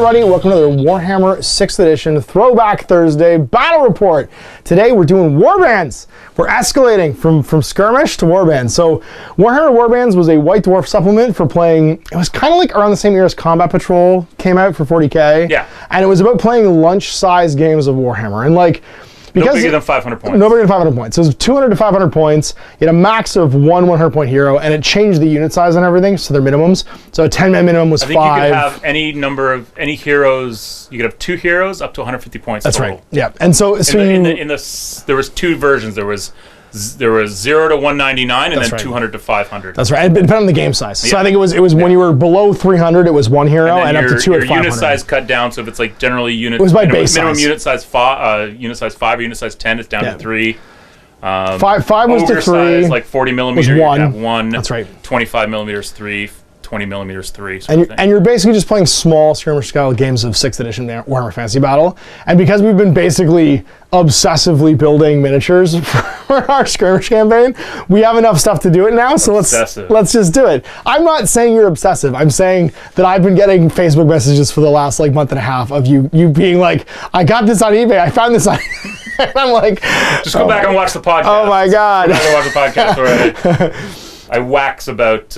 everybody, welcome to the Warhammer 6th Edition Throwback Thursday Battle Report. Today we're doing Warbands. We're escalating from Skirmish to Warbands. So Warhammer Warbands was a White Dwarf supplement for playing, it was kind of like around the same year as Combat Patrol came out for 40k. Yeah. And it was about playing lunch-sized games of Warhammer. And like, because no bigger than 500 points. No bigger than 500 points. So it was 200 to 500 points. You had a max of one 100-point hero, and it changed the unit size and everything, so their minimums. So a 10-man minimum was 5. I think you could have any number of, any heroes, you could have 2 heroes up to 150 points That's total. right, yeah. And so, there was 2 versions. There was 0 to 199 and then right. 200 to 500. That's right. It depended on the game size. Yeah. So I think it was when you were below 300, it was 1 hero, and up to 2 at 500. Your unit size cut down, so if it's like generally it was by base minimum size. unit size 5 or unit size 10 is down to 3. 5 was to 3. Size, like 40 millimeter, was 1. you have 1. That's right. 25 millimeters 3. 20 millimeters 3. And you're basically just playing small skirmish style games of 6th edition Warhammer Fantasy Battle. And because we've been basically obsessively building miniatures for our skirmish campaign, we have enough stuff to do it now. So let's just do it. I'm not saying you're obsessive. I'm saying that I've been getting Facebook messages for the last like month and a half of you being like, I got this on eBay. I found this on and I'm like, just go back and watch the podcast. Oh my God. Go back and watch the podcast already. I wax about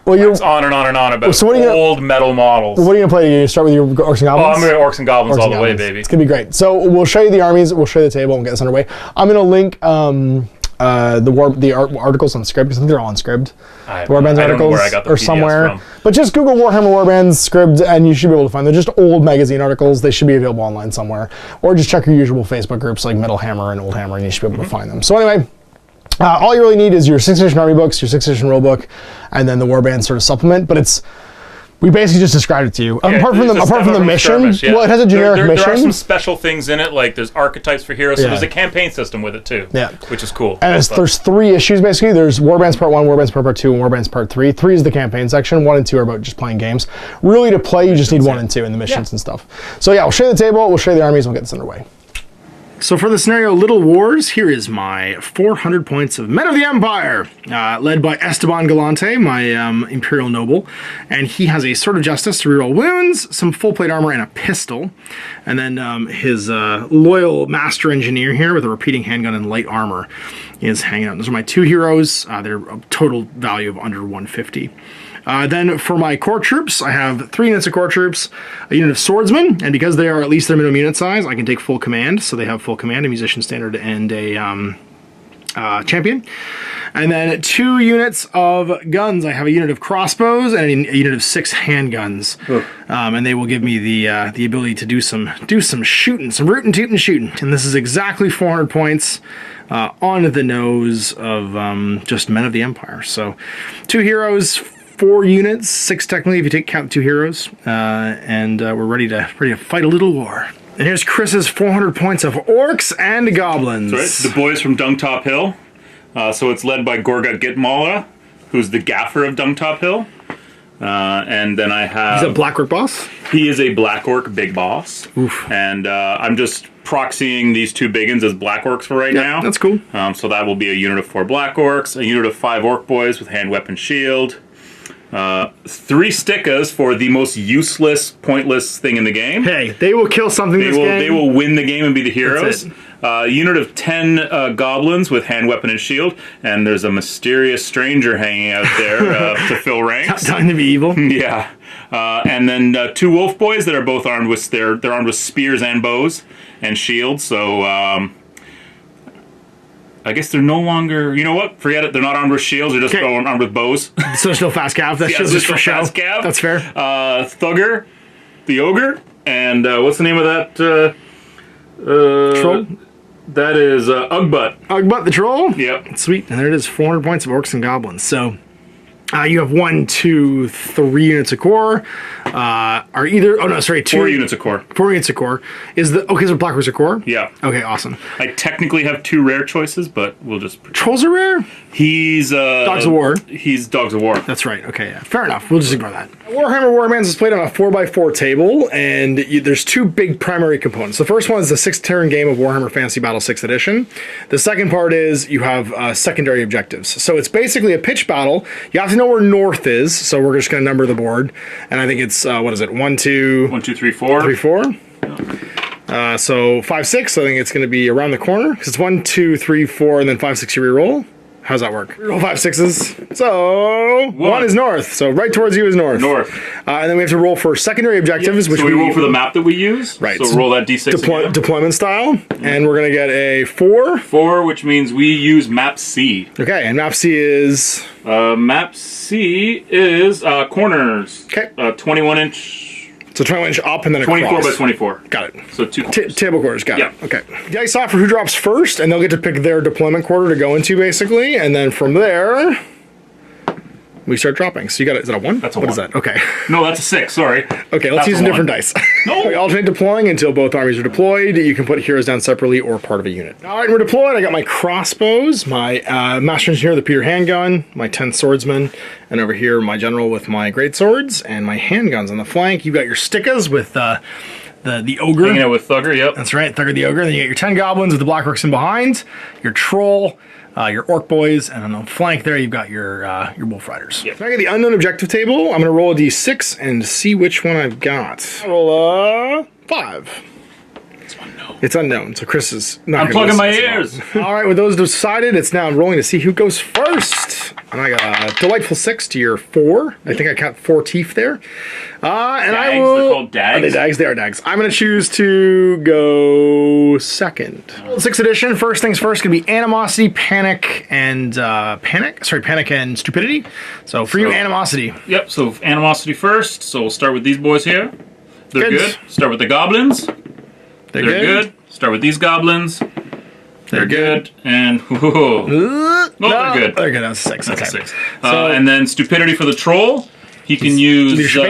wax on and on and on about old metal models. What are you going to play? You start with your Orcs and Goblins? Oh, I'm going to Orcs and Goblins all the way, baby. It's going to be great. So we'll show you the armies, we'll show you the table, and get this underway. I'm going to link the articles on Scribd, because I think they're all on Scribd. Warbands articles or somewhere. From. But just Google Warhammer Warbands Scribd, and you should be able to find them. They're just old magazine articles. They should be available online somewhere. Or just check your usual Facebook groups like Metal Hammer and Old Hammer, and you should be able to find them. So anyway, all you really need is your 6th edition army books, your 6th edition rulebook, and then the Warband sort of supplement. But we basically just described it to you. Yeah, apart from the mission, well, it has a generic mission. There are some special things in it, like there's archetypes for heroes. So there's a campaign system with it too. Yeah, which is cool. And there's 3 issues basically. There's Warbands Part 1, Warbands Part 2, and Warbands Part 3. 3 is the campaign section. 1 and 2 are about just playing games. Really, to play, you just need 1 and 2 in the missions and stuff. So yeah, we'll show you the table. We'll show you the armies. We'll get this underway. So for the scenario Little Wars, here is my 400 points of Men of the Empire, led by Esteban Galante, my Imperial Noble. And he has a Sword of Justice to reroll wounds, some full plate armor, and a pistol. And then his loyal Master Engineer here with a repeating handgun and light armor is hanging out. Those are my 2 heroes. They're a total value of under 150. Then for my core troops, I have 3 units of core troops, a unit of swordsmen, and because they are at least their minimum unit size, I can take full command. So they have full command, a musician standard, and a champion. And then 2 units of guns. I have a unit of crossbows and a unit of 6 handguns, and they will give me the ability to do some shooting, some rootin' tootin' shooting. And this is exactly 400 points. On the nose of just Men of the Empire. So 2 heroes, 4 units, 6 technically if you count 2 heroes, and we're ready to fight a little war. And here's Chris's 400 points of Orcs and Goblins. That's right, the boys from Dungtop Hill. So it's led by Gorga Gitmala, who's the Gaffer of Dungtop Hill. And then I have... He's a Black Orc boss? He is a Black Orc big boss. Oof. And I'm just proxying these 2 big uns as Black Orcs for right now. That's cool. So that will be a unit of 4 Black Orcs, a unit of 5 Orc boys with hand, weapon, shield. 3 stickas for the most useless, pointless thing in the game. Hey, they will kill something this game. They will win the game and be the heroes. Unit of 10 goblins with hand, weapon, and shield. And there's a mysterious stranger hanging out there to fill ranks. Time to be evil. Yeah. And then 2 wolf boys that are both armed with they're armed with spears and bows and shields. So I guess they're no longer, you know what? Forget it. They're not armed with shields. They're just armed with bows. So they're still fast cav. That's just for show. Fast cav. That's fair. Thugger, the ogre, and what's the name of that? Troll? That is Ugbutt. Ugbutt the troll? Yep. Sweet. And there it is, 400 points of Orcs and Goblins. So you have 1, 2, 3 units of core. Are either... Oh, no, sorry. 4 units of core. 4 units of core. Okay, so Black Orcs are core? Yeah. Okay, awesome. I technically have 2 rare choices, but we'll just... Trolls are rare? He's... Dogs of War. He's Dogs of War. That's right. Okay, yeah. Fair enough. We'll just ignore that. Warhammer Warbands is played on a 4x4 table, and there's 2 big primary components. The first one is the 6th turn game of Warhammer Fantasy Battle 6th Edition. The second part is you have secondary objectives. So it's basically a pitch battle. You have to know where north is, so we're just going to number the board. And I think it's is, what is it? 1, 2... 1, 2, 3, 4. 3, 4. So 5, 6, I think it's going to be around the corner. Because it's 1, 2, 3, 4, and then 5, 6 you reroll. How's that work? Roll 5 6s. So 1 is north. So right towards you is north. North. And then we have to roll for secondary objectives, which so we roll for the map that we use. Right. So roll that d6. Deployment style, and we're gonna get a 4. 4, which means we use map C. Okay, and map C is map C is corners. Okay. 21-inch. So 21-inch up and then 24 across. by 24. Got it. So 2 corners. Table quarters, got Yeah. it. Okay. Dice off for who drops first, and they'll get to pick their deployment quarter to go into, basically. And then from there, we start dropping. So you got it. Is that a 1? That's a What 1. is that? Okay. No, that's a 6. Sorry. Okay, let's That's use a a different 1. dice. No. We alternate deploying until both armies are deployed. You can put heroes down separately or part of a unit. All right, we're deployed. I got my crossbows, my Master Engineer, the Peter handgun, my 10 swordsmen, and over here my general with my great swords and my handguns on the flank. You've got your stickas with the ogre. Hanging out with Thugger, yep. That's right, Thugger the ogre. Then you got your 10 goblins with the black orcs in behind, your troll, your orc boys, and on the flank there you've got your wolf riders. Yep. So I got the unknown objective table. I'm gonna roll a d6 and see which one I've got. I roll a 5. It's unknown. It's unknown, so Chris is not I'm gonna plugging my listen ears. at all. All right, with those decided, it's now rolling to see who goes first. And I got a delightful 6 to your 4. I think I count 4 teeth there. And I Dags? will. They're called dags? Are they dags? They are dags. I'm going to choose to go second. 6th edition. First things first, going to be animosity, panic, and panic and stupidity. So for you, animosity. Yep, so animosity first. So we'll start with these boys here. They're good. Start with the goblins. They're good. Start with these goblins. They're good. And whoa. No, they're good. They're good. That's a 6. That's Okay. a 6. And then stupidity for the troll. He can use leadership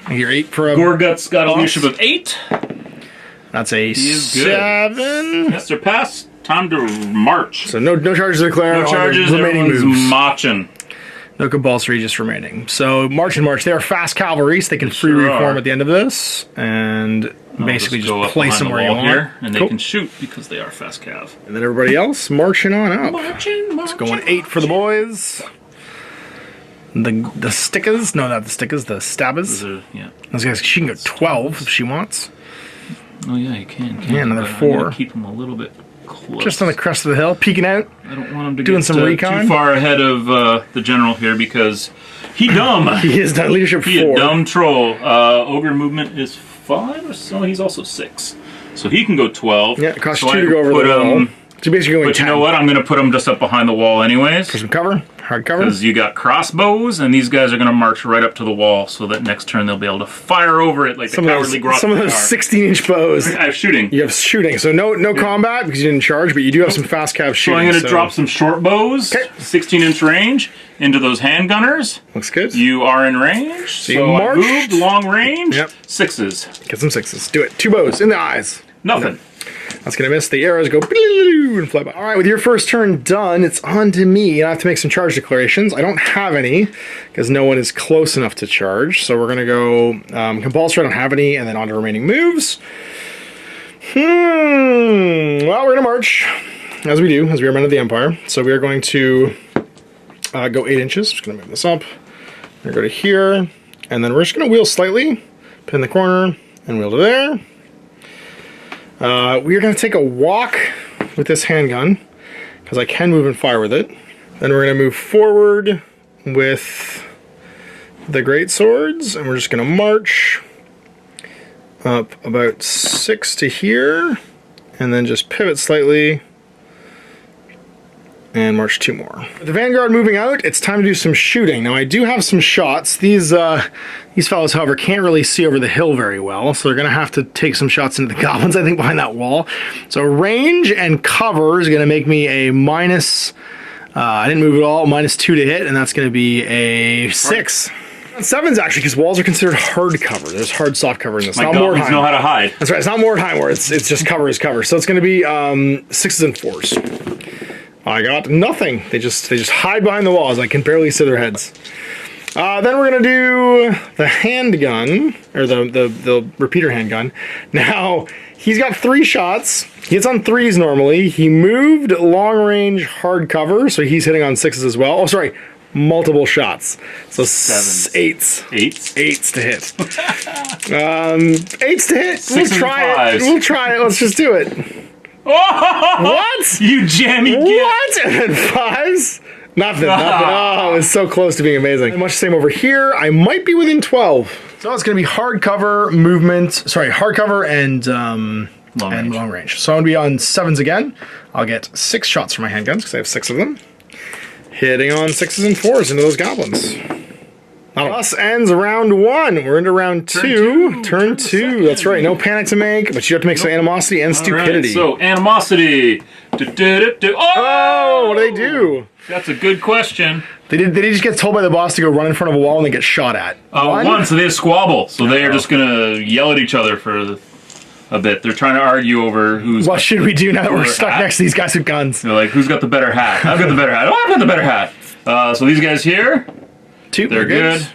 8. You're 8 for a Gorgut's got a leadership of 8. That's a is good. 7. Yes, they're passed. Time to march. So no charges declared. No charges. Remaining Everyone's moves. marching. No compulsory, just remaining. So march and march. They are fast cavalry, so they can free Sure reform are. at the end of this, and basically go just up place behind them the where you wall want. here, and they Cool. can shoot because they are fast cav. And then everybody else marching on up. Marching. Going 8 for the boys. The stickers? No, not the stickers. The stabbers. Yeah. Those guys, she can go 12 if she wants. Oh yeah, you can. Yeah, another but I'm 4. gonna keep them a little bit close. Just on the crest of the hill, peeking out. I don't want him to doing get some recon. too far ahead of the general here because he dumb. He is done leadership He 4. a dumb troll. Ogre movement is 5 or so. He's also 6, so he can go 12. Yeah, it costs so 2 I to go over put the wall. him- So basically going But 10. you know what? I'm going to put him just up behind the wall anyways. For some cover, hard cover. Because you got crossbows, and these guys are going to march right up to the wall, so that next turn they'll be able to fire over it like Some the of cowardly those, some of those 16-inch bows. I have shooting. You have shooting, so no combat because you didn't charge, but you do have some fast cav So shooting. I'm going to drop some short bows, 16-inch range, into those handgunners. Looks good. You are in range. you So I marched. moved long range. Yep. 6s. Get some 6s. Do it. 2 bows in the eyes. Nothing. That's going to miss. The arrows go and fly by. All right, with your first turn done, it's on to me. I have to make some charge declarations. I don't have any because no one is close enough to charge. So we're going to go compulsory. I don't have any. And then on to remaining moves. Well, we're going to march as we do, as we are men of the Empire. So we are going to go 8 inches. Just going to move this up. We're going to go to here. And then we're just going to wheel slightly, pin the corner, and wheel to there. We are going to take a walk with this handgun because I can move and fire with it. Then we're going to move forward with the great swords, and we're just going to march up about 6 to here, and then just pivot slightly and march 2 more. With the vanguard moving out, it's time to do some shooting. Now I do have some shots. These fellows, however, can't really see over the hill very well, so they're going to have to take some shots into the goblins, I think, behind that wall. So range and cover is going to make me a minus, I didn't move at all, -2 to hit, and that's going to be a 6. 7's actually, because walls are considered hard cover. There's hard soft cover in this. My Not goblins Mordheim. know how to hide. That's right, it's not Mordheim where it's just cover is cover. So it's going to be 6s and 4s. I got nothing. They just hide behind the walls. I can barely see their heads. Then we're gonna do the handgun, or the repeater handgun. Now he's got 3 shots. He hits on 3s normally. He moved long range hard cover, so he's hitting on 6s as well. Oh, sorry, multiple shots. So Sevens. eights. Eights to hit. Eights to hit. We'll try it. We'll try it. Let's just do it. Oh! What? You jammy git. What? And then fives? Nothing. Oh, it was so close to being amazing. Much the same over here. I might be within 12. So it's going to be hardcover movement. Sorry, hardcover and long range. So I'm going to be on sevens again. I'll get 6 shots from my handguns because I have 6 of them. Hitting on 6s and 4s into those goblins. Thus ends round 1. We're into round 2. Turn 2. That's right. No panic to make, but you have to make some animosity and stupidity. Right, so animosity. Oh, what do they do? That's a good question. They just get told by the boss to go run in front of a wall and they get shot at. One, so they squabble. So they are just gonna yell at each other for a bit. They're trying to argue over who's. What should we do now that we're stuck next to these guys with guns? They're like, who's got the better hat? I've got the better hat. Oh, I've got the better hat. So these guys here. 2. They're good.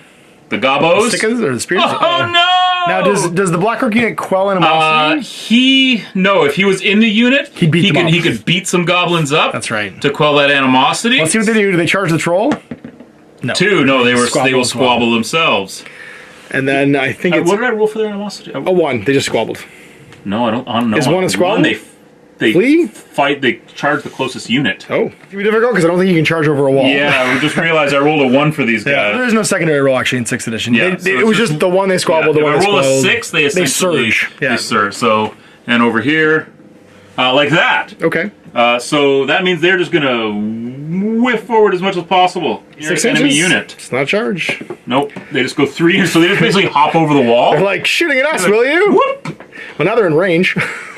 The Gobos. The stickers or the spears? Oh no! Now does the Black Orc unit quell animosity? No. If he was in the unit, he could beat some goblins up. That's right. To quell that animosity. Let's see what they do. Do they charge the troll? No. 2. No, they will squabble themselves. And then I think it's. What did I roll for their animosity? A 1. They just squabbled. No, I don't know. Is 1 a squabble? They flee? Fight. They charge the closest unit. Oh, it'd be difficult because I don't think you can charge over a wall. Yeah, we just realized I rolled a 1 for these guys. There's no secondary roll actually in 6th edition. Yeah, it was just the one they squabbled. Yeah, the one if I they roll squabbled. a 6, they surge. Yeah. They surge. So, and over here, like that. Okay. So that means they're just gonna whiff forward as much as possible. 6 enemy inches? unit. It's not charge. Nope. They just go 3 inches. So they just basically hop over the wall. They're like shooting at us, will you? Whoop! Well, now they're in range.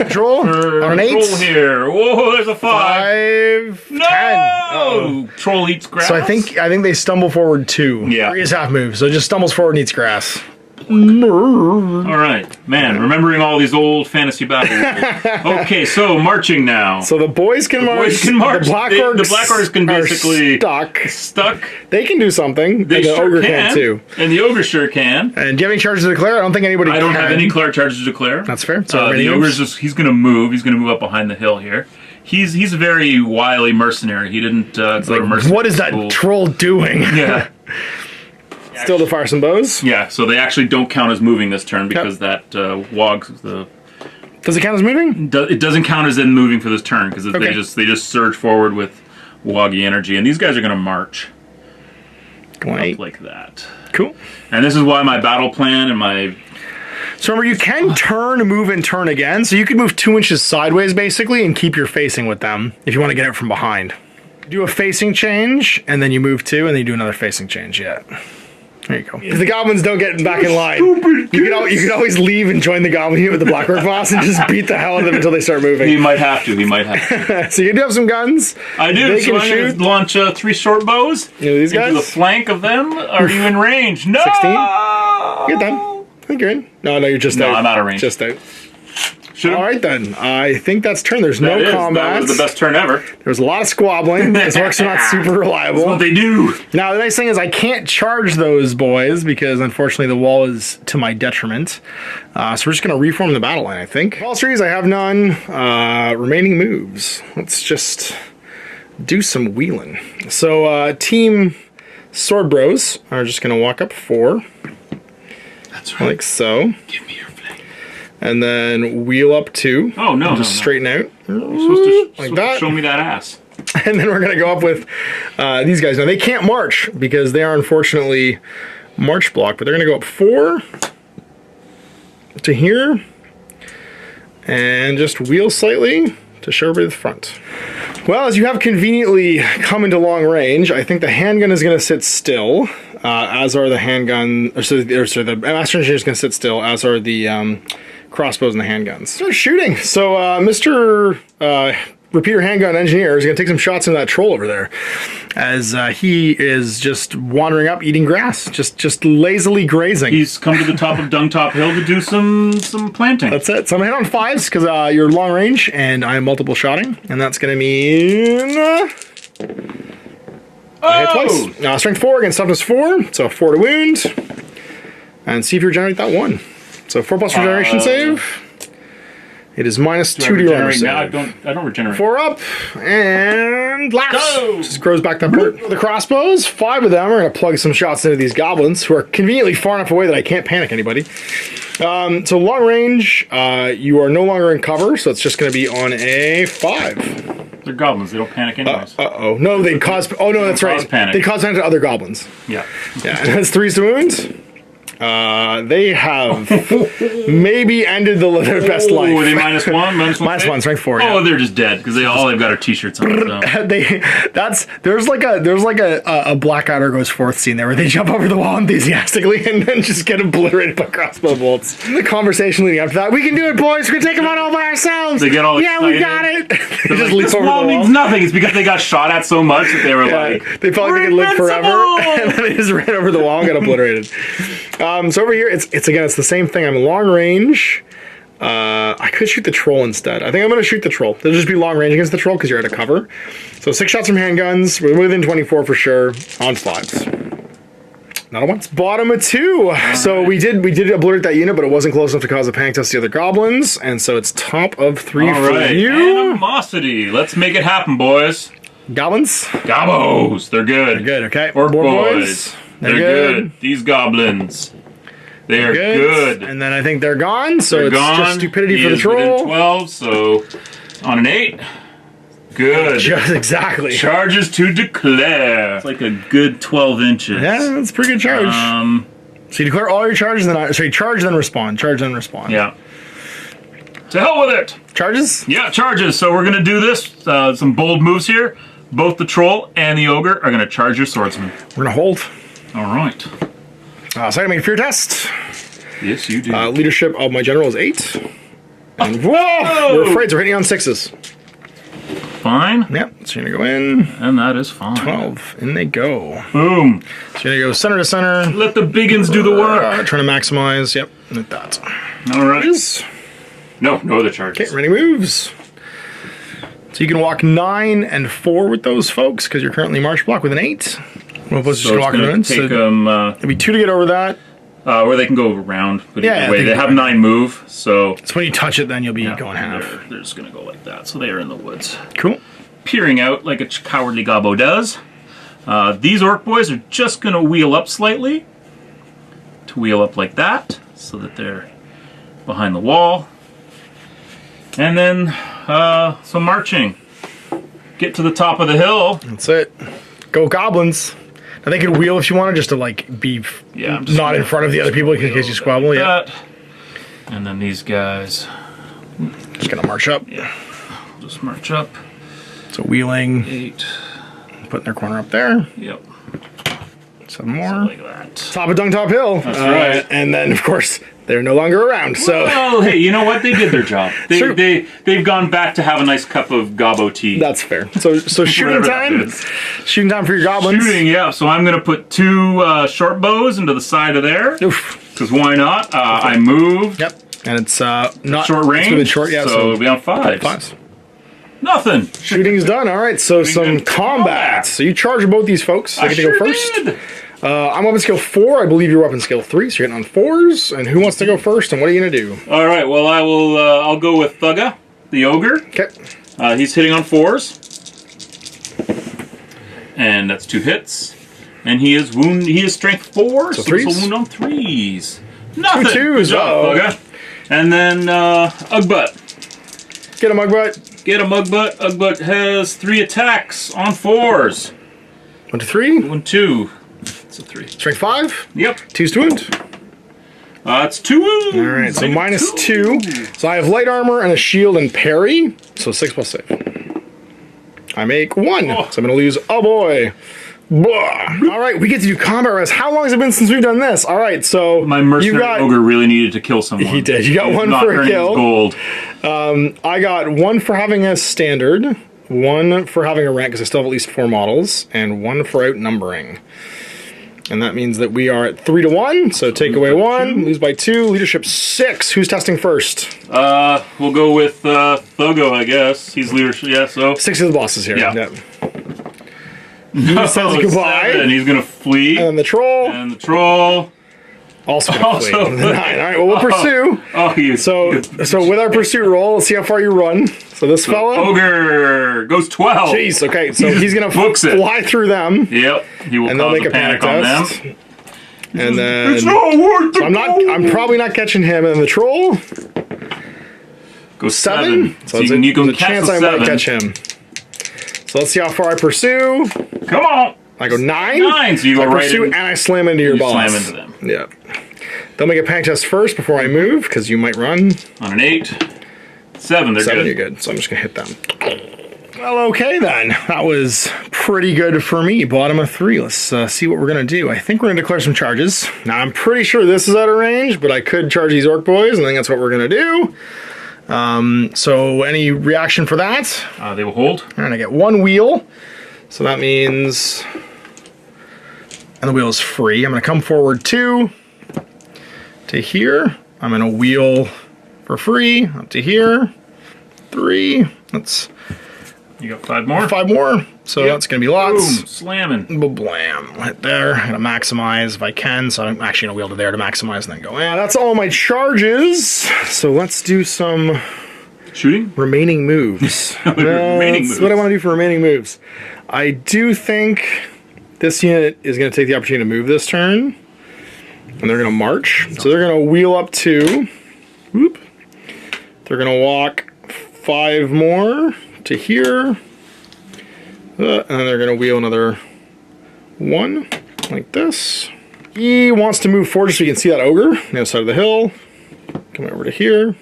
Troll on an 8. Troll here. Whoa, there's a 5. 5. No! 10. Troll eats grass. So I think they stumble forward 2. Yeah. 3 is half move, so it just stumbles forward and eats grass. All right, man. Remembering all these old fantasy battles. Okay, so marching now. So the boys can march. The Black Orcs. The Black Orcs can basically stuck. They can do something. They the sure ogre can too. And the ogre sure can. And do you have any charges to declare? I don't think anybody. I don't have any charges to declare. That's fair. So the ogre's he's going to move. He's going to move up behind the hill here. He's a very wily mercenary. He didn't go to mercenary. What is that troll doing? Yeah. Still to fire some bows? Yeah, so they actually don't count as moving this turn because that wogs the. Does it count as moving? It doesn't count as in moving for this turn because they just surge forward with woggy energy, and these guys are going to march up like that. Cool. And this is why my battle plan and my. So remember, you can turn, move, and turn again. So you could move 2 inches sideways basically and keep your facing with them if you want to get it from behind. Do a facing change, and then you move 2, and then you do another facing change. Yeah. There you go. If the goblins don't get back in line, you can always leave and join the goblin unit with the Black Orc boss and just beat the hell out of them until they start moving. He might have to. So you do have some guns. I do. They so can I'm shoot. Gonna launch 3 short bows. These guys? Into the flank of them. Are you in range? No. 16. You're done. I think you're in. No, you're just out. No, I'm out of range. Just out. All right, then. I think that's turn. There's no combat. That was the best turn ever. There was a lot of squabbling. These orcs are not super reliable. That's what they do. Now, the nice thing is I can't charge those boys because, unfortunately, the wall is to my detriment. So we're just going to reform the battle line, I think. Upholsteries, I have none. Remaining moves. Let's just do some wheeling. So, Team Sword Bros are just going to walk up 4. That's right. Like so. Give me your flank. And then wheel up 2. Oh, no. Just straighten out. You're supposed to like that. Show me that ass. And then we're going to go up with these guys. Now, they can't march because they are, unfortunately, march blocked. But they're going to go up 4 to here. And just wheel slightly to show everybody the front. Well, as you have conveniently come into long range, I think the handgun is going to sit still, as are the handgun, the master engineer is going to sit still, as are the crossbows and the handguns. Start shooting. So Mr. Repeater Handgun Engineer is going to take some shots into that troll over there, as he is just wandering up, eating grass, just lazily grazing. He's come to the top of Dungtop Hill to do some planting. That's it. So I'm going to hit on 5s because you're long range, and I'm multiple shotting, and that's going to mean... I hit twice. Strength 4 against toughness 4, so 4 to wound. And see if you regenerate that 1. So 4+ regeneration save. It is minus Do I 2 to your armor regenerate now? save. I don't regenerate. 4 up, and laughs. Go! Just grows back that part. The crossbows, 5 of them are going to plug some shots into these goblins, who are conveniently far enough away that I can't panic anybody. So long range, you are no longer in cover, so it's just going to be on a 5. They're goblins. They don't panic anyways. Uh-oh. No, they cause... Oh, no, that's right. Panic. They cause panic to other goblins. Yeah. Yeah, and that's 3 to wounds. They have maybe ended their best life. Oh, are they minus 1? Minus 1? Minus 1, strength 4. Yeah. Oh, they're just dead because all they've got are t-shirts on. So. There's like a Blackadder Goes Forth scene there where they jump over the wall enthusiastically and then just get obliterated by crossbow bolts. The conversation leading up to that, we can do it, boys. We're gonna take them on all by ourselves. They get all excited. We got it. They just like, leap this over the wall wall. means nothing. It's because they got shot at so much that they were like, they felt like they could live forever, and then they just ran over the wall and got obliterated. So over here, it's the same thing. I'm long range. I could shoot the troll instead. I think I'm going to shoot the troll. They'll just be long range against the troll because you're out of cover. So 6 shots from handguns. We're within 24 for sure on 5s. Not a once. Bottom of 2. So we did obliterate that unit, but it wasn't close enough to cause a panic test to the other goblins, and so it's top of 3 for you. Animosity. Let's make it happen, boys. Goblins. Gobbos. They're good. They're good. Okay. Orc boys. They're good. These goblins. They are good. And then I think they're gone, so it's gone. just stupidity He for the is troll. within 12, so on an 8. Good. Just exactly. Charges to declare. It's like a good 12 inches. Yeah, that's a pretty good charge. So you declare all your charges, charge then respond. Charge then respond. Yeah. To hell with it. Charges? Yeah, charges. So we're going to do this. Some bold moves here. Both the troll and the ogre are going to charge your swordsman. We're going to hold. All right. So I make a fear test. Yes, you do. Leadership of my general is 8. And whoa! We're afraid, so we're hitting on 6s. Fine. Yep, so you're going to go in. And that is fine. 12. In they go. Boom. So you're going to go center to center. Let the biggins do the work. Trying to maximize. Yep, like that. All right. No other charges. Okay, ready moves. So you can walk 9 and 4 with those folks because you're currently march block with an 8. Well, so it's going to take them... it'll be 2 to get over that. Or they can go around. But Yeah, either way, they have 9 move, so... So when you touch it, then you'll be going half. They're just going to go like that. So they are in the woods. Cool. Peering out like a cowardly gobbo does. These orc boys are just going to wheel up slightly. To wheel up like that, so that they're behind the wall. And then some marching. Get to the top of the hill. That's it. Go goblins. Now they can wheel if you want to, just to like be not in front of the other people in case you squabble. Yeah. And then these guys. Just gonna march up. Yeah. Just march up. So wheeling. 8. Putting their corner up there. Yep. 7 more. Like that. Top of Dungtop Hill. That's right. And then of course they're no longer around. So. Well, hey, you know what? They did their job. They've gone back to have a nice cup of gobbo tea. That's fair. So shooting time. Shooting time for your goblins. Shooting, yeah. So I'm gonna put 2 short bows into the side of there. Oof. Because why not? I moved. Yep. And it's not short range. It's really short, yeah. So it'll be on 5s. 5s. Nothing. Shooting's done. All right. So some combat. So you charge both these folks. They get to go first. Did. I'm weapon skill 4. I believe you're weapon skill 3. So you're hitting on 4s. And who wants to go first? And what are you gonna do? All right. Well, I will. I'll go with Thugga, the ogre. Okay. He's hitting on 4s, and that's 2 hits. And he is wound. He is strength 4, so 3s. wound on 3s. Nothing. 2 2s. Good job, Thugga. And then Ugbutt. Get a mugbutt. Get a Mugbutt. Ugbutt has 3 attacks on 4s. 1 to 3. 1 2. It's a 3. Strength 5. Yep. 2's to wound. It's 2 wounds. All right. So minus 2. So I have light armor and a shield and parry. So 6 plus save. I make 1. So I'm gonna lose. Oh boy. Blah. All right, we get to do combat rest. How long has it been since we've done this? All right, so my mercenary ogre really needed to kill someone. He did. You got 1 for a kill. Gold. I got 1 for having a standard, 1 for having a rank because I still have at least 4 models, and 1 for outnumbering. And that means that we are at 3 to 1. So take away 1, lose by 2. Leadership 6. Who's testing first? We'll go with Thogo, I guess. He's leadership. Yeah. So 6 of the bosses here. Yeah. Yep. He says goodbye. And he's gonna flee. And the troll. And the troll. Also gonna flee. 9. All right, well, we'll pursue. So with our pursuit roll, let's see how far you run. So this fella. Ogre goes 12. Jeez, okay, so he's gonna fly through them. Yep, he will and they'll make a panic on test. them. And then It's not worth so I'm probably not catching him. And the troll goes 7. So there's a chance I might catch him. So let's see how far I pursue. Come on. I go 9. 9. So you go right in. And I slam into your boss. Slam into them. Yeah. They'll make a panic test first before I move because you might run. On an 8. 7. They're 7, good. You're good. So I'm just gonna hit them. Well, okay then. That was pretty good for me. Bottom of 3. Let's see what we're gonna do. I think we're gonna declare some charges. Now I'm pretty sure this is out of range, but I could charge these orc boys, and I think that's what we're gonna do. So any reaction for that? They will hold. And I get 1 wheel. So that means, and the wheel is free. I'm gonna come forward 2 to here. I'm gonna wheel for free up to here. 3. You got 5 more? 5 more. So that's gonna be lots. Boom, slamming. Blam. Right there. I'm gonna maximize if I can. So I'm actually gonna wheel to there to maximize and then go. Yeah, that's all my charges. So let's do some shooting? Remaining moves. That's what I want to do for remaining moves. I do think this unit is going to take the opportunity to move this turn. And they're going to march. So they're going to wheel up 2. Whoop. They're going to walk 5 more to here. And then they're going to wheel another 1 like this. He wants to move forward so you can see that ogre on the other side of the hill. Come over to here.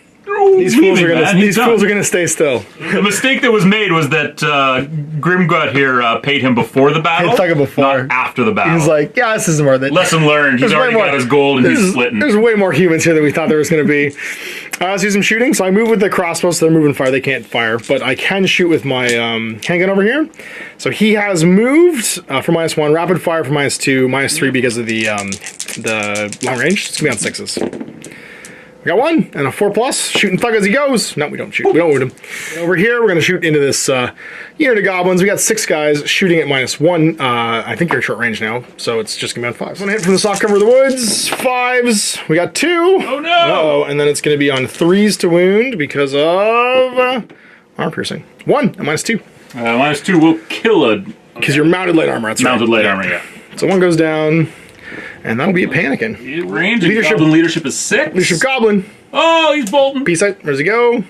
These fools are gonna stay still. The mistake that was made was that Grimgut here paid him before the battle, not after the battle. He's like, yeah, this isn't worth it. Lesson learned. He's already got his gold and he's splitting. There's way more humans here than we thought there was gonna be. Let's do some shooting. So I move with the crossbow, so they're moving fire. They can't fire, but I can shoot with my handgun over here. So he has moved for -1, rapid fire for -2, -3 because of the long range. It's gonna be on 6s. We got 1 and a 4+. Shooting thug as he goes. No, we don't shoot. We don't wound him. Over here, we're going to shoot into this unit of goblins. We got 6 guys shooting at -1. I think you're short range now, so it's just going to be on 5s. 1 hit from the soft cover of the woods. 5s. We got 2. Oh, no. Uh-oh. And then it's going to be on 3s to wound because of armor piercing. 1 and -2. -2 will kill a... Because you're mounted light armor. That's mounted light armor, yeah. So 1 goes down. And that'll be a panicking. Range goblin leadership is 6. Leadership goblin. Oh, he's bolting. Peace out. Where's he go?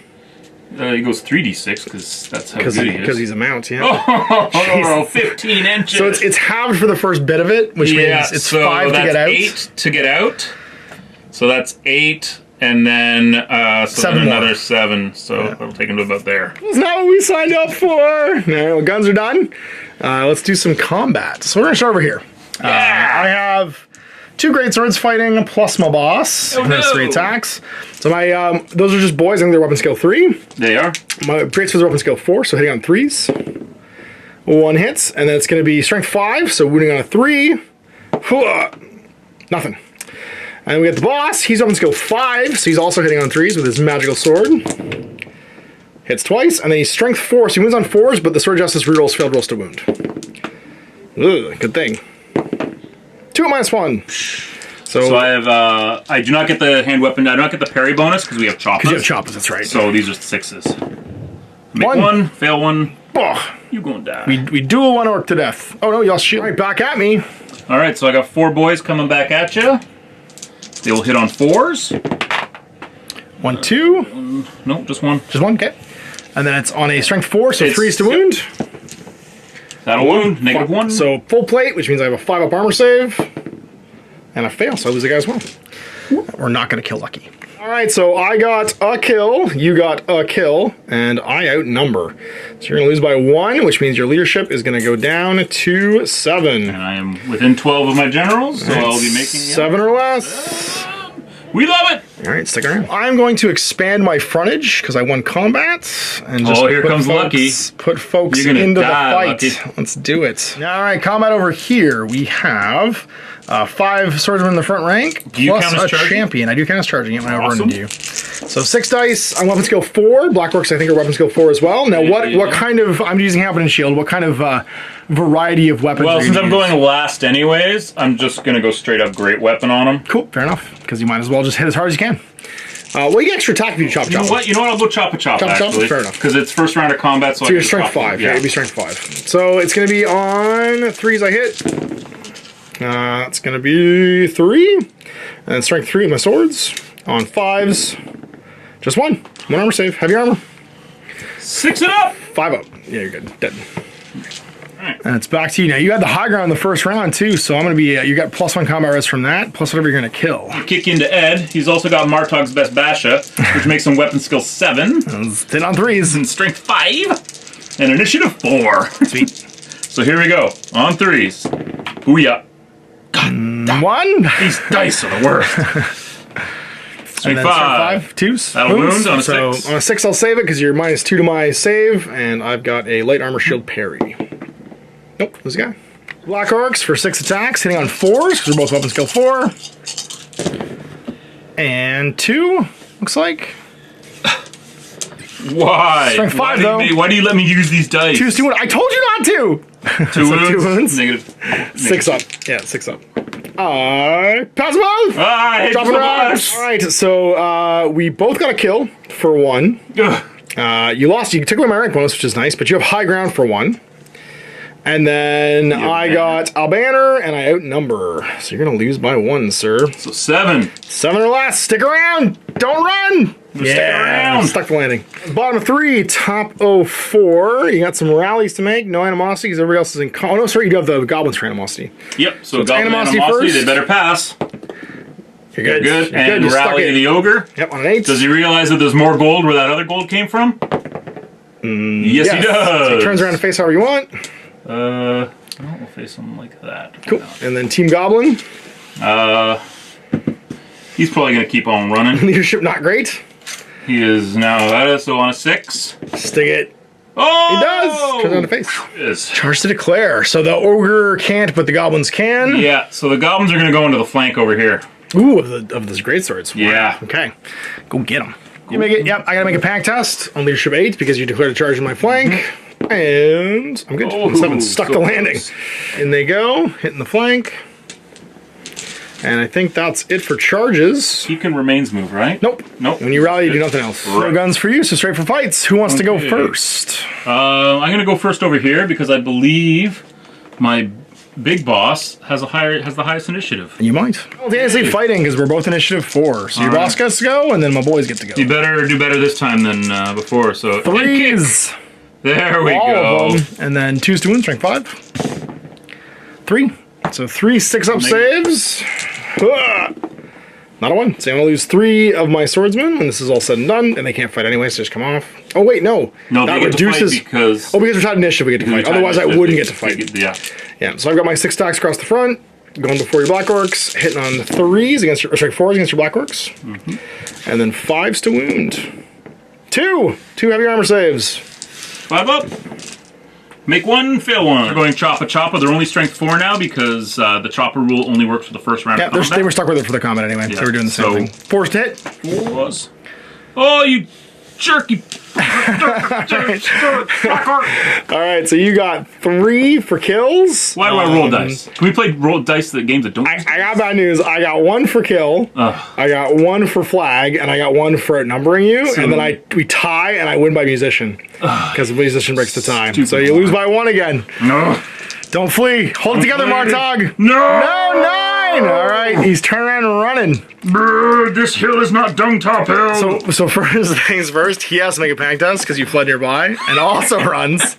He goes 3d6 because that's how good he is. Because he's a mount, yeah. Oh, 15 inches. So it's halved for the first bit of it, which means it's 5 to get out. 8 to get out. So that's 8, and then 7 another 7. So that'll take him to about there. That's not what we signed up for. No, guns are done. Let's do some combat. So we're gonna start over here. I have 2 great swords fighting plus my boss. Oh, no. 3 attacks. So my those are just boys. I think they're weapon skill 3. They are. My great swords are weapon skill 4, so hitting on 3s. 1 hits, and then it's going to be strength 5, so wounding on a 3. Nothing. And we got the boss. He's weapon skill 5, so he's also hitting on 3s with his magical sword. Hits twice, and then he's strength 4, so he wounds on 4s, but the sword justice rerolls failed rolls to wound. Ugh, good thing. 2 at -1. So I have, I do not get the hand weapon, I do not get the parry bonus because we have choppas. Because you have choppas, that's right. So these are 6s. Make 1, fail 1. Oh, you gonna die. We duel 1 orc to death. Oh no, y'all shoot right back at me. Alright, so I got 4 boys coming back at you. They will hit on 4s. 1, 2. Nope, just 1. Just 1, okay. And then it's on a strength 4, so 3s to wound. That'll wound, -1. So full plate, which means I have a 5 up armor save. And I fail, so I lose a guy as well. We're not going to kill Lucky. All right, so I got a kill, you got a kill, and I outnumber. So you're going to lose by 1, which means your leadership is going to go down to 7. And I am within 12 of my generals, so I'll be making... 7 or less. We love it! All right, stick around. I'm going to expand my frontage, because I won combat. And just here comes Lucky. Put folks into the fight. Lucky. Let's do it. All right, combat over here. We have 5 swordsmen in the front rank. Do you plus count as a charging? champion. I do count as charging it when I run Awesome. into you. So 6 dice. I'm weapon skill 4. Black Orcs, I think, are weapon skill 4 as well. Now, what kind of... I'm using Helmet and Shield. What kind of variety of weapons Well, are you since I'm gonna use? going last anyways, I'm just going to go straight up great weapon on him. Cool, fair enough. Because you might as well just hit as hard as you can. Well, you get extra attack if you chop. You know what? I'll go chop actually. Fair enough. Because it's first round of combat, so I you're can strength chop 5. it. Yeah, it'd be strength 5. So it's going to be on 3s I hit. It's going to be 3. And strength 3 of my swords. On 5s. Just 1. 1 armor save. Heavy armor. 6 it up! 5 up. Yeah, you're good. Dead. And it's back to you now. You had the high ground in the first round too, so I'm going to be. You got +1 combat res from that, plus whatever you're going to kill. Kick into Ed. He's also got Martog's Best Basha, which makes him weapon skill 7. 10 on 3s. And strength 5. And initiative 4. Sweet. So here we go. On 3s. Booyah. 1. These dice are the worst. Strength 5. 2s. That'll wound on a 6. So on a 6 I'll save it because you're -2 to my save, and I've got a light armor shield parry. Nope, this guy. Black Orcs for 6 attacks, hitting on 4s, because we're both weapon skill 4. And 2, looks like. Why? Strength 5, though. Why do you let me use these dice? 2 wounds. I told you not to! 2 wounds? 2 wounds. Negative. 6 up. Yeah, 6 up. Pass them both! I hate Dropping so rocks! much. Alright, so we both got a kill for 1. Ugh. You lost, you took away my rank bonus, which is nice, but you have high ground for 1. And then I got a banner, and I outnumber. So you're going to lose by 1, sir. So 7. 7 or less. Stick around. Don't run. Stick around. Stuck the landing. Bottom of 3, top of 4. You got some rallies to make. No animosity because everybody else is in... Oh, no, sorry. You do have the goblins for animosity. Yep. So it's goblin animosity animosity, first. they better pass. You're good. Good. You're And good. rally the ogre. Yep, on an 8. Does he realize that there's more gold where that other gold came from? Yes, he does. So he turns around and face however you want. We'll face him like that. Cool. And then Team Goblin. He's probably going to keep on running. Leadership not great. He is now so on a 6. Stick it. Oh! He does. Turns around to face. Yes. Charge to declare. So the ogre can't, but the goblins can. Yeah, so the goblins are going to go into the flank over here. Ooh, of those great swords. Yeah. Okay. Go get them. You make it. Yep. I gotta make a pack test on leadership 8 because you declared a charge in my flank. And I'm good. Oh, 7 stuck so the landing. close. In they go, hitting the flank. And I think that's it for charges. He can remains move, right? Nope. Nope. When you rally, you do nothing else. No Right. guns for you, so straight for fights. Who wants to go Okay. first? I'm going to go first over here because I believe my big boss has the highest initiative. You might. Simultaneously fighting because we're both initiative 4. So your All boss gets to go, and then my boys get to go. You better do better this time than before. So 3s. there we All go. of them. And then 2s to wound, strength 5. 3. So 3 6-up saves. Not a 1. So I'm going to lose 3 of my swordsmen when this is all said and done. And they can't fight anyway, so just come off. Oh, wait, no. No, that they get reduces. to fight because... Oh, because we're tied initiative, we get to fight. Otherwise, I wouldn't get to fight. Yeah. Yeah, so I've got my 6 stacks across the front. Going before your Black Orcs. Hitting on 3s against your... Sorry, 4s against your Black Orcs. And then 5s to wound. 2 heavy armor saves. 5 up. Make 1, fail 1. They're going choppa. They're only strength 4 now because the chopper rule only works for the first round Yeah, of combat. they were stuck with it for the combat anyway. So we're doing the same thing. Forced hit. 4s. Oh, you jerky. All right, so you got 3 for kills. Why do I roll dice? Can we play roll dice the games that don't? I got bad news. I got 1 for kill. I got 1 for flag, and I got 1 for outnumbering you. And then we tie, and I win by musician because the musician breaks the tie. So you lose by 1 again. No. Don't flee. Hold it together, Martog. No. No, 9. All right, he's turning around and running. Brr, this hill is not Dungtop Hill. So first things first, he has to make a pack test because you fled nearby, and also runs.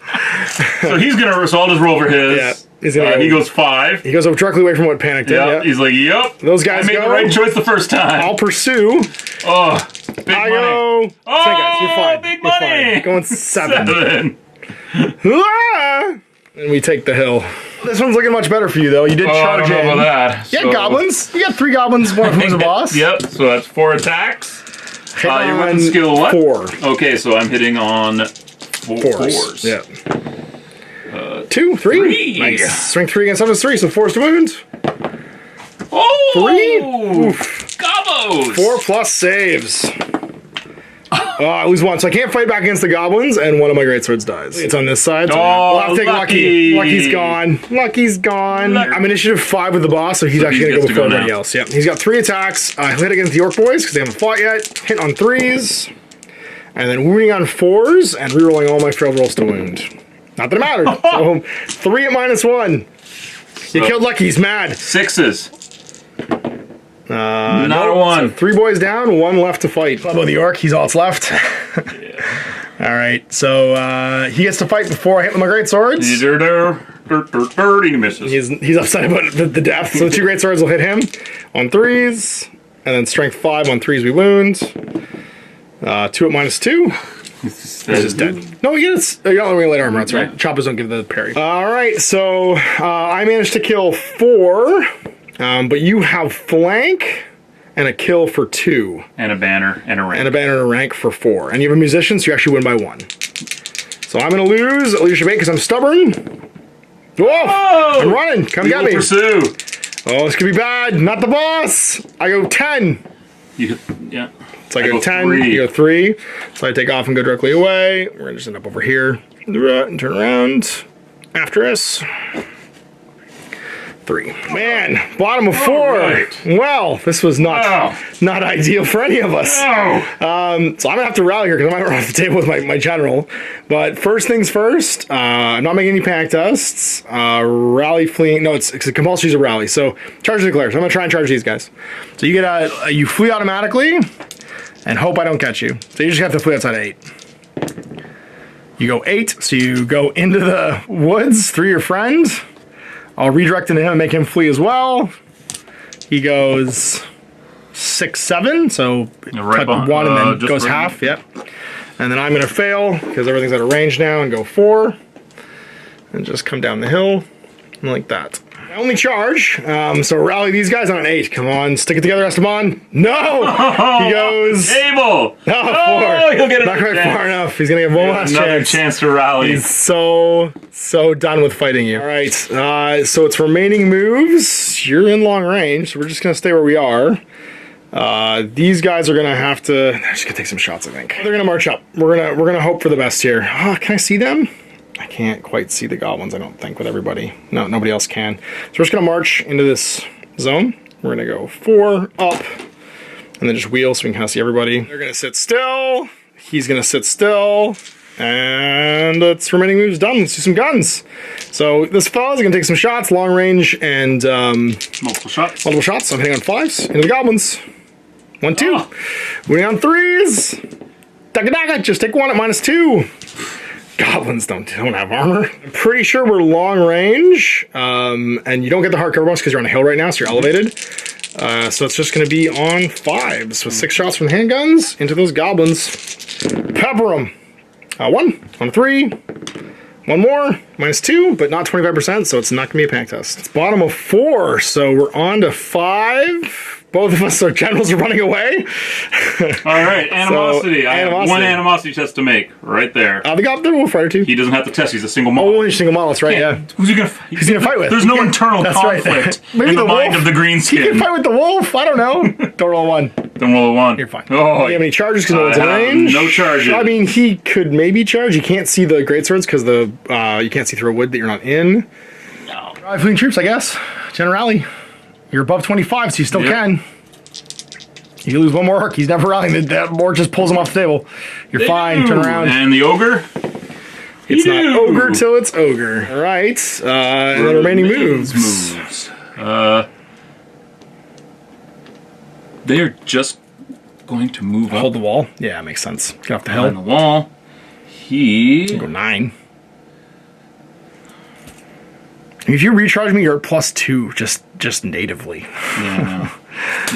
So he's gonna. So I'll just roll for his. Yeah, he's gonna go. He goes 5. He goes up directly away from what panicked him. Yeah. He's like, yep. Those guys I made go. the right choice the first time. I'll pursue. Oh, big I money. go. Oh, Snake eyes, you're fine. big You're money. fine. Going 7. 7. Ah! And we take the hill. This one's looking much better for you, though. You did Oh, I charge don't know in. about that. Yeah, So- goblins. You got 3 goblins. One of them was a boss. Yep. So that's 4 attacks. Hit Your on weapon skill what? 4. Okay, so I'm hitting on 4s. Yeah. 2, 3. 3. Nice. Strength 3 against 7 is 3, so 4s to wound. Oh! 3. Oof. Gobos! 4+ saves. I lose 1, so I can't fight back against the goblins, and one of my greatswords dies. It's on this side. So we'll have to take Lucky. Lucky's gone. Lucky's gone. I'm initiative 5 with the boss, so he's actually going to go before everybody else. Yep. He's got 3 attacks. He'll hit against the orc boys because they haven't fought yet. Hit on 3s. And then wounding on 4s, and rerolling all my failed rolls to wound. Not that it mattered. So 3 at -1. You killed Lucky. He's mad. 6s. Not a 1. So 3 boys down, 1 left to fight. About the orc, he's all that's left. All right, so he gets to fight before I hit with my great swords. He misses. He's upset about the death, so 2 great swords will hit him on 3s, and then strength 5 on 3s we wound. 2 at -2. He's just dead. No, he gets you don't regulate armor. That's right. Choppers don't give the parry. All right, so I managed to kill 4. But you have flank and a kill for 2. And a banner and a rank. And a banner and a rank for 4. And you have a musician, so you actually win by 1. So I'm going to lose at leadership 8 because I'm stubborn. Whoa! I'm running. Come get me. Pursue. Oh, this could be bad. Not the boss. I go 10. Yeah. So I go 10. 3. You go 3. So I take off and go directly away. We're going to just end up over here and turn around after us. 3. Man, bottom of 4. Right. Well, this was not ideal for any of us. So I'm gonna have to rally here because I might run off the table with my general. But first things first, I'm not making any panic tests. Rally fleeing. No, it's a compulsory to rally. So charge declare. So I'm gonna try and charge these guys. So you get you flee automatically, and hope I don't catch you. So you just have to flee outside of 8. You go 8, so you go into the woods through your friend. I'll redirect into him and make him flee as well. He goes 6, 7, so right 1 and then goes half. Yep. And then I'm going to fail because everything's out of range now and go 4. And just come down the hill like that. I only charge, so rally these guys on an 8. Come on, stick it together, Esteban. No! He goes... Able! Oh, 4. He'll get not quite far enough. He's going to get one last another chance to rally. He's so done with fighting you. All right, so it's remaining moves. You're in long range, so we're just going to stay where we are. These guys are going to have to... They're just going to take some shots, I think. They're going to march up. We're gonna hope for the best here. Can I see them? I can't quite see the goblins, I don't think, with everybody. No, nobody else can. So we're just going to march into this zone. We're going to go 4 up, and then just wheel so we can kind of see everybody. They're going to sit still. He's going to sit still. And that's remaining moves done. Let's do some guns. So this fella's going to take some shots, long range, and... multiple shots. Multiple shots. I'm hitting on 5s. Into the goblins. 1, 2. Oh. Winning on 3s. Daga daga. Just take 1 at -2. Goblins don't have armor. I'm pretty sure we're long range, and you don't get the hard cover bonus because you're on a hill right now, so you're elevated. So it's just going to be on 5s with 6 shots from handguns into those goblins. Pepper them. 1 on 3. 1 more, -2, but not 25%, so it's not going to be a panic test. It's bottom of 4, so we're on to 5. Both of us, our generals, are running away. All right, animosity. I have 1 animosity test to make right there. The goblin will fight too. He doesn't have to test. He's a single model. Oh, only a single model. That's right. Yeah. Who's he gonna? He's gonna fight with. There's no internal conflict in the mind of the green skin. He can fight with the wolf. I don't know. Don't roll 1. Don't roll a 1. You're fine. Oh, do you have any charges? Because no one's in range. No charges. I mean, he could maybe charge. You can't see the greatswords because you can't see through a wood that you're not in. No. Fleeing troops, I guess. Generally, you're above 25, so you still can. You lose 1 more orc. He's never rallying. That orc just pulls him off the table. You're fine. Turn around. And the ogre? It's not ogre till it's ogre. All right. And the remaining moves. They're just going to move up. Hold the wall. Yeah, makes sense. Get off the hill. On the wall. Go 9. If you recharge me, you're at +2, just natively. Yeah,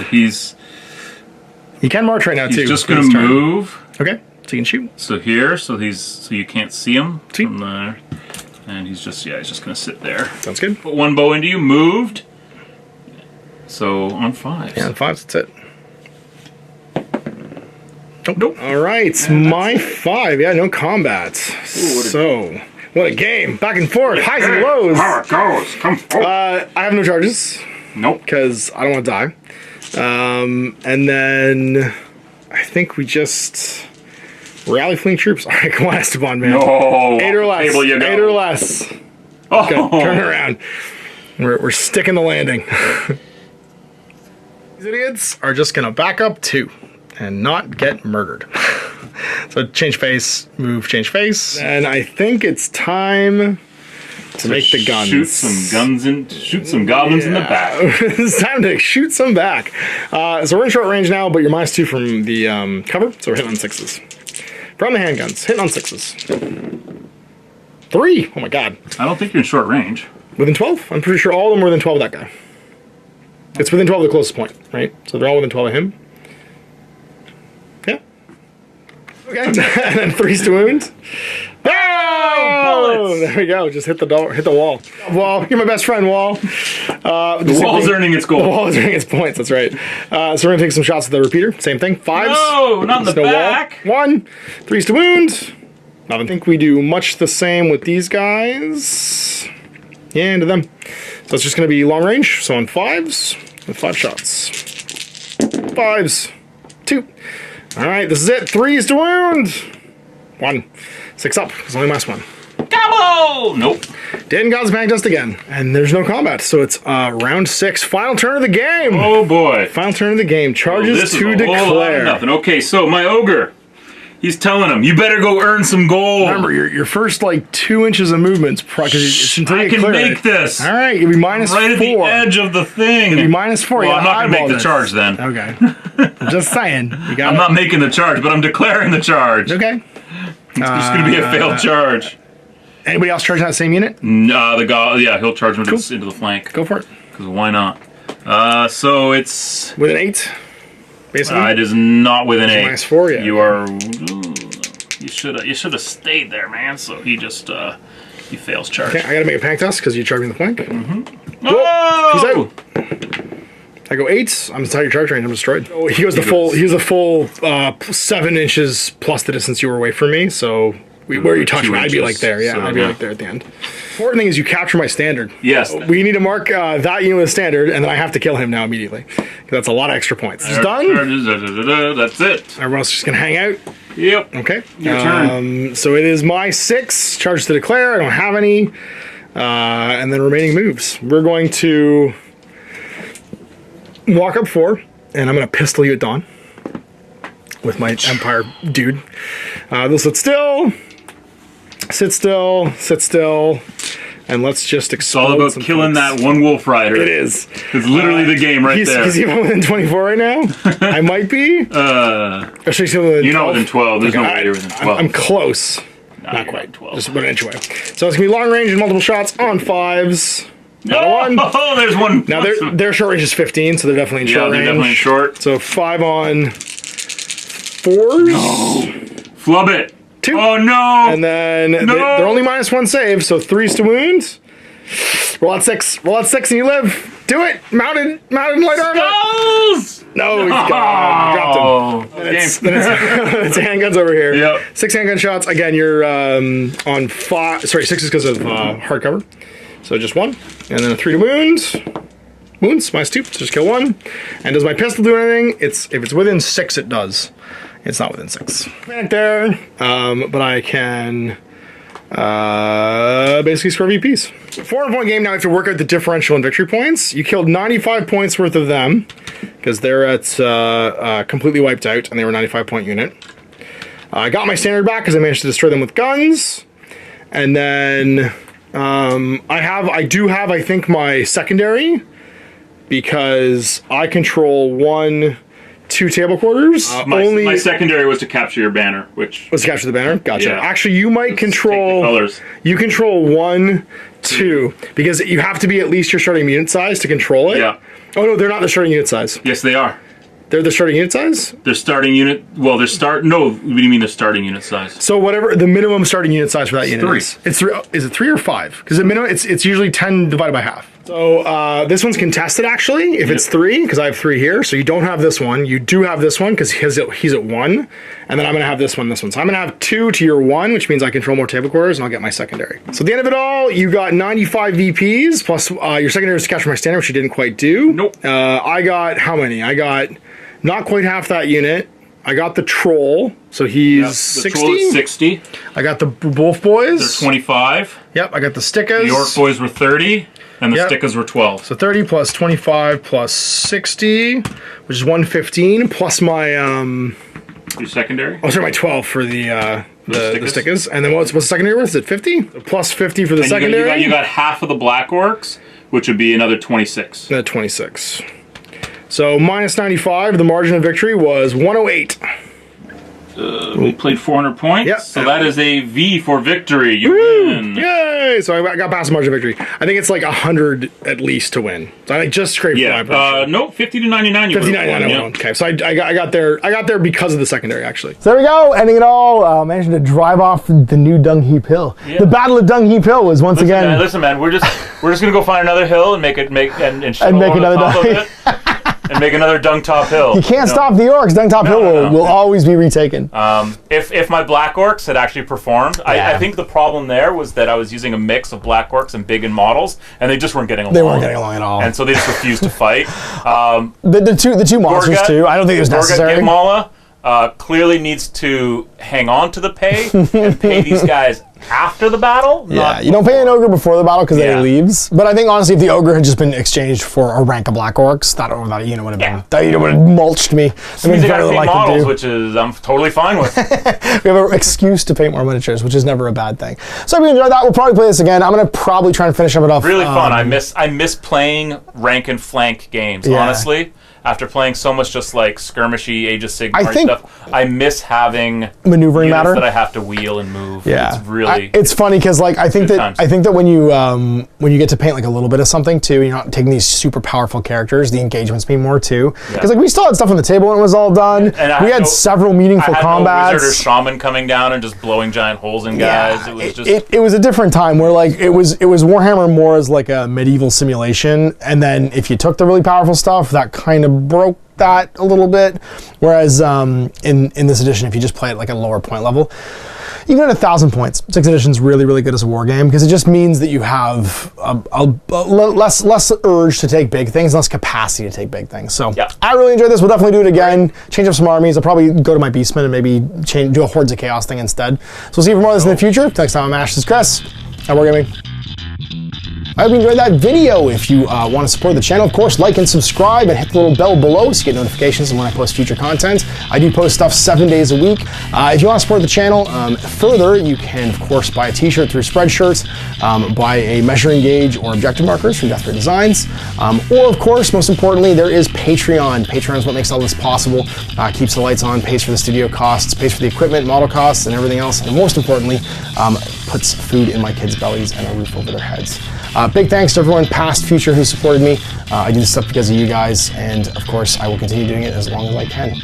no. He can march right now too. He's just gonna move. Okay, so you can shoot. So here, so you can't see him from there, and he's just gonna sit there. Sounds good. Put 1 bow into you. Moved. So on 5s. Yeah, on 5s. That's it. Nope. All right, my 5. Yeah, no combat. Ooh, what a game. Back and forth. Highs and lows. How it goes. Come forward. I have no charges. Nope. Because I don't want to die. And then I think we just rally fleeing troops. All right, come on, Esteban, man. No. 8 or less. Table you go. 8 or less. Oh. Okay, turn around. We're sticking the landing. These idiots are just gonna back up 2 and not get murdered. So change face, move, change face. And I think it's time to make the guns. Shoot some goblins in the back. It's time to shoot some back. So we're in short range now, but you're -2 from the cover, so we're hitting on 6s. From the handguns, hitting on 6s. 3! Oh my god. I don't think you're in short range. Within 12? I'm pretty sure all of them were within 12 of that guy. It's within 12 of the closest point, right? So they're all within 12 of him. Yeah. Okay. And then 3s to wound. Oh! There we go. Just hit the wall. Wall, you're my best friend, Wall. The wall's earning its gold. The wall is earning its points, that's right. So we're going to take some shots at the repeater. Same thing. 5s. No, not in the back. Wall. 1. 3s to wound. I think we do much the same with these guys. Yeah, into them. So it's just going to be long range. So on 5s with 5 shots. 5s. 2. All right, this is it. 3s to wound. 1. 6 up. It's only -1. Gobble! Nope. Didn't God's Bank Dust again. And there's no combat. So it's round 6. Final turn of the game. Oh boy. Final turn of the game. Charges this to is a whole lot of declare. nothing. Okay, so my ogre. He's telling him, you better go earn some gold. Remember, your first like 2 inches of movement's because until I you can clear make it. this. All right, you'll be -4. Right at the edge of the thing. You'll be -4. Well, You I'm gotta not going to make eyeball the this. charge then. Okay. I'm just saying. You got I'm not making the charge, but I'm declaring the charge. Okay. It's just going to be a failed charge. Anybody else charging that same unit? Yeah, he'll charge him into the flank. Go for it. Because why not? So it's... With an 8, basically. It is not with an 8. -4, yeah. You are... You should have stayed there, man. So he just he fails charge. Okay, I gotta make a pack dust because you're charging the flank. Oh! He's out. I go 8. I'm inside your charge range. I'm destroyed. Oh, he was the full 7 inches plus the distance you were away from me. So where you touch me, I'd be like there. Yeah, So, I'd be like there at the end. Important thing is you capture my standard. Yes. We need to mark that unit with standard, and then I have to kill him now immediately. That's a lot of extra points. It's done. That's it. Everyone else is just gonna hang out. Yep. Okay. Your turn. So it is my 6 charge to declare. I don't have any. And then remaining moves. We're going to walk up 4, and I'm going to pistol you at dawn with my Empire dude. They'll sit still, and let's just explode. It's all about killing that one wolf rider. It is. It's literally the game right there. Is he within 24 right now? I might be. You're not within 12. There's no way you're within 12. I'm close. Not quite. 12. Just about an inch away. So it's going to be long range and multiple shots on 5s. Oh, there's one. Now their short range is 15, so they're definitely in short range. Yeah, they're definitely short. So 5 on 4s. No. Flub it. 2. Oh, no. And then they're only -1 save, so 3s to wound. Roll at 6. Roll at 6 and you live. Do it. Mounted light armor. Skulls! No, he's gone. Dropped him. Then it's handguns over here. Yep. 6 handgun shots. Again, you're on 5. Sorry, 6 is because of hardcover. So just 1. And then a 3 to wound. Wounds, -2. So just kill 1. And does my pistol do anything? If it's within 6, it does. It's not within 6. Right there. But I can basically score VPs. 400-point game now. I have to work out the differential in victory points. You killed 95 points worth of them because they're at completely wiped out, and they were a 95-point unit. I got my standard back because I managed to destroy them with guns, and then I do have I think my secondary because I control 2 table quarters. My secondary was to capture your banner, which was to capture the banner. Gotcha. Yeah. Actually, you might control. Colors. You control 1, 2 because you have to be at least your starting unit size to control it. Yeah. Oh no, they're not the starting unit size. Yes, they are. They're the starting unit size. Their starting unit. Well, No, what do you mean the starting unit size? So whatever the minimum starting unit size for that unit 3. is. It's 3. Is it 3 or 5? Because the minimum it's usually 10 divided by half. So this one's contested actually, if it's 3, because I have 3 here. So you don't have this one. You do have this one because he's at 1. And then I'm gonna have this one. So I'm gonna have 2 to your 1, which means I control more table quarters and I'll get my secondary. So at the end of it all, you got 95 VPs plus your secondary is to capture my standard, which you didn't quite do. Nope. I got how many? I got not quite half that unit. I got the troll, so he's 60. The troll is 60. I got the wolf boys. They're 25. Yep, I got the stickers. The orc boys were 30, and the stickers were 12. So 30 plus 25 plus 60, which is 115, plus my Your secondary? oh, sorry, my 12 for the stickers. And then what's the secondary worth? Is it 50? Plus 50 for the secondary. You got half of the black orcs, which would be another 26. Another 26. So minus 95, the margin of victory was 108. We played 400 points, Yep. so that is a V for victory. You win. Yay! So I got past the margin of victory. I think it's like 100 at least to win. So I just scraped 5. No, 50 to 99. 50 to 99. Okay, so I got there. I got there because of the secondary, actually. So there we go, ending it all. Managing to drive off the new Dung Heap Hill. Yeah. The Battle of Dung Heap Hill was once again. Listen, man, we're just gonna go find another hill and make another and make another Dungtop Hill. You can't stop the orcs. Dungtop Hill will always be retaken. If my black orcs had actually performed, I think the problem there was that I was using a mix of black orcs and big in models, and they just weren't getting along. They weren't getting along at all, and so they just refused to fight. The two monsters too. I don't think it was necessary. Gorga clearly needs to hang on to the pay and pay these guys after the battle. Yeah, you don't pay an ogre before the battle because then he leaves. But I think honestly, if the ogre had just been exchanged for a rank of black orcs, that unit would have been that unit would have mulched me. That means I got to paint models, which is I'm totally fine with. We have an excuse to paint more miniatures, which is never a bad thing. So if you enjoyed that, we'll probably play this again. I'm gonna probably try and finish it off. Really fun. I miss playing rank and flank games. Honestly. After playing so much just like skirmishy Age of Sigmar stuff, I miss having maneuvering matter that I have to wheel and move. Yeah, it's really it's funny because like I think that when you get to paint like a little bit of something too, you're not taking these super powerful characters. The engagements mean more too because like we still had stuff on the table when it was all done. And we had several meaningful combats. No wizard or shaman coming down and just blowing giant holes in guys. It was just it was a different time where like it was Warhammer more as like a medieval simulation, and then if you took the really powerful stuff, that kind of broke that a little bit. Whereas in this edition, if you just play it like a lower point level, even at 1,000 points, 6th edition's really, really good as a war game because it just means that you have a less urge to take big things, less capacity to take big things. So I really enjoyed this. We'll definitely do it again. Change up some armies. I'll probably go to my Beastmen and maybe do a Hordes of Chaos thing instead. So we'll see you for more of this in the future. Next time I'm Ash, this is Chris at Wargaming. I hope you enjoyed that video. If you want to support the channel, of course, like and subscribe and hit the little bell below so you get notifications when I post future content. I do post stuff 7 days a week. If you want to support the channel further, you can, of course, buy a t-shirt through Spreadshirts, buy a measuring gauge or objective markers from Death Ray Designs, or, of course, most importantly, there is Patreon. Patreon is what makes all this possible, keeps the lights on, pays for the studio costs, pays for the equipment, model costs, and everything else, and most importantly, puts food in my kids' bellies and a roof over their heads. Big thanks to everyone, past, future, who supported me. I do this stuff because of you guys, and of course, I will continue doing it as long as I can.